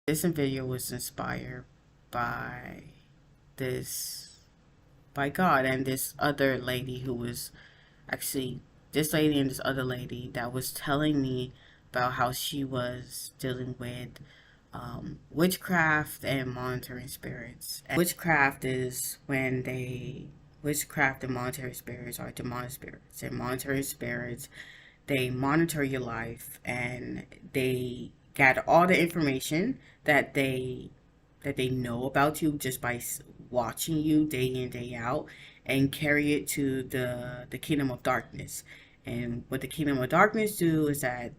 This video was inspired by this, by God and this other lady who was actually, this lady and this other lady that was telling me about how she was dealing with witchcraft and monitoring spirits. And witchcraft and monitoring spirits are demonic spirits. And monitoring spirits, they monitor your life and they gather all the information that they know about you just by watching you day in day out and carry it to the kingdom of darkness. And what the kingdom of darkness do is that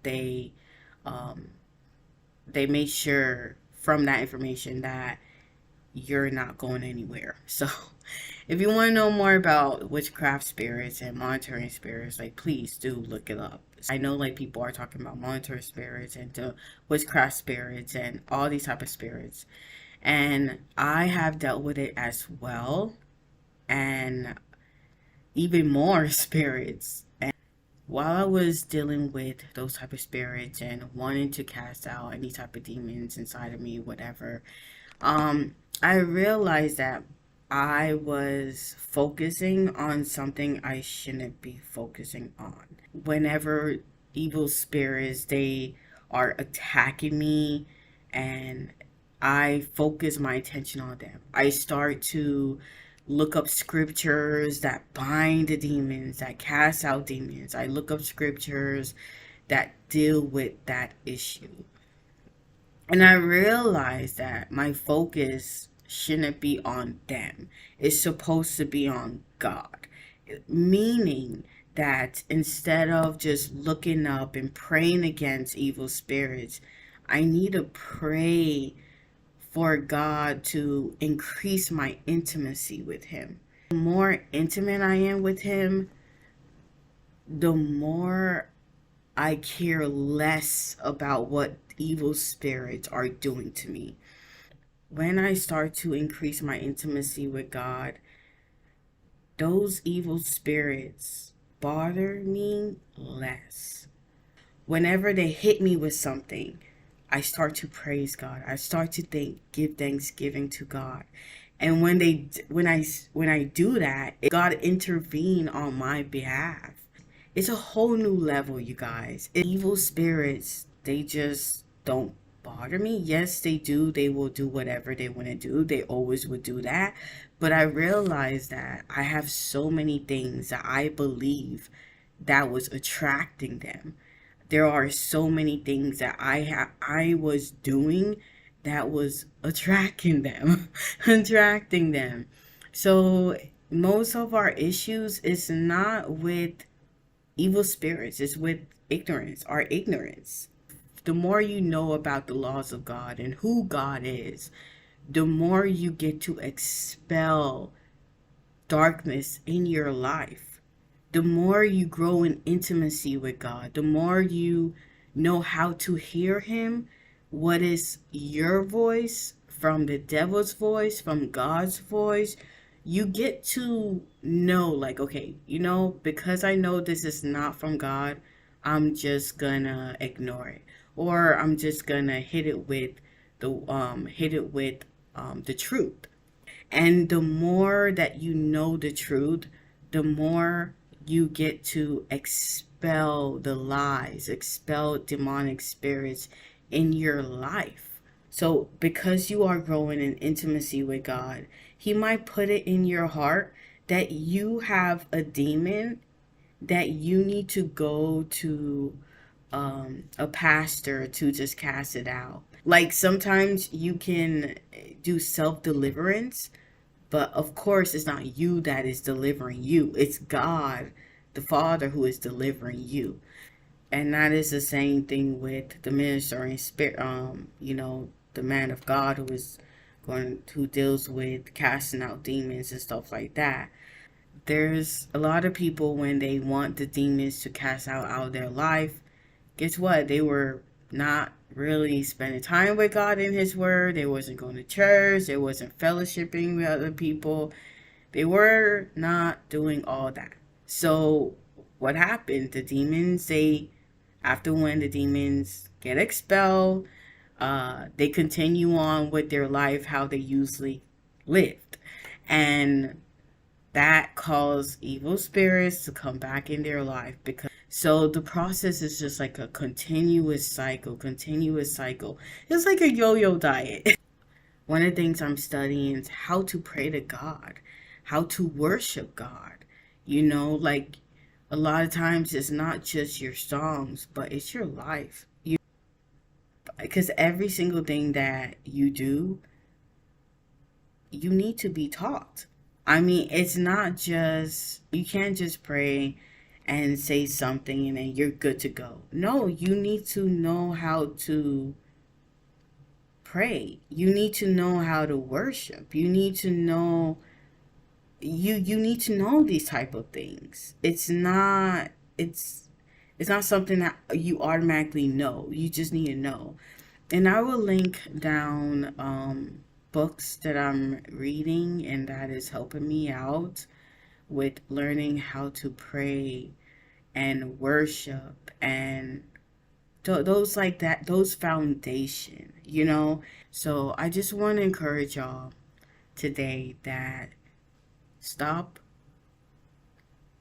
um, they make sure from that information that you're not going anywhere. So if you want to know more about witchcraft spirits and monitoring spirits, like, please do look it up. I know like people are talking about monitoring spirits and witchcraft spirits and all these type of spirits. And I have dealt with it as well, and even more spirits. And while I was dealing with those type of spirits and wanting to cast out any type of demons inside of me, whatever, I realized that I was focusing on something I shouldn't be focusing on. Whenever evil spirits, they are attacking me and I focus my attention on them, I start to look up scriptures that bind the demons, that cast out demons. I look up scriptures that deal with that issue. And I realized that my focus shouldn't be on them. It's supposed to be on God. Meaning that instead of just looking up and praying against evil spirits, I need to pray for God to increase my intimacy with Him. The more intimate I am with Him, the more I care less about what evil spirits are doing to me. When I start to increase my intimacy with God, those evil spirits bother me less. Whenever they hit me with something, I start to praise God. I start to give thanksgiving to God. And when I do that, God intervene on my behalf. It's a whole new level, you guys. Evil spirits, they just don't bother me. Yes, they do. They will do whatever they want to do. They always would do that. But I realized that I have so many things that I believe that was attracting them. There are so many things that I was doing that was attracting them, attracting them. So most of our issues is not with evil spirits, it's with ignorance, our ignorance. The more you know about the laws of God and who God is, the more you get to expel darkness in your life. The more you grow in intimacy with God, the more you know how to hear Him, what is your voice from the devil's voice, from God's voice. You get to know, like, okay, because I know this is not from God, I'm just gonna ignore it, or I'm just gonna hit it with the truth. And the more that you know the truth, the more you get to expel the lies, expel demonic spirits in your life. So because you are growing in intimacy with God, He might put it in your heart that you have a demon that you need to go to a pastor to just cast it out. Like sometimes you can do self deliverance, but of course, it's not you that is delivering you. It's God, the Father, who is delivering you. And that is the same thing with the ministering spirit, the man of God who deals with casting out demons and stuff like that. There's a lot of people when they want the demons to cast out of their life, guess what? They were not really spending time with God in His Word. They wasn't going to church. They wasn't fellowshipping with other people. They were not doing all that. So what happened? After when the demons get expelled, They continue on with their life how they usually lived. And that caused evil spirits to come back in their life. Because so the process is just like a continuous cycle. It's like a yo-yo diet. One of the things I'm studying is how to pray to God, how to worship God. Like a lot of times it's not just your songs, but it's your life. Because every single thing that you do, you need to be taught. I mean, it's not just, you can't just pray and say something and then you're good to go. No, you need to know how to pray. You need to know how to worship. You need to know these type of things. It's not something that you automatically know. You just need to know. And I will link down books that I'm reading and that is helping me out with learning how to pray and worship and those like that, those foundation. So I just want to encourage y'all today that stop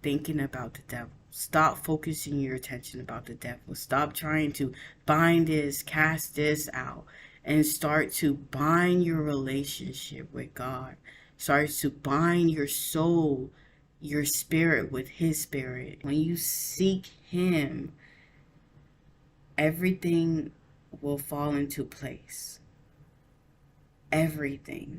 thinking about the devil. Stop focusing your attention about the devil. Stop trying to bind this, cast this out, and start to bind your relationship with God. Start to bind your soul, your spirit with his spirit. When you seek him, everything will fall into place. Everything.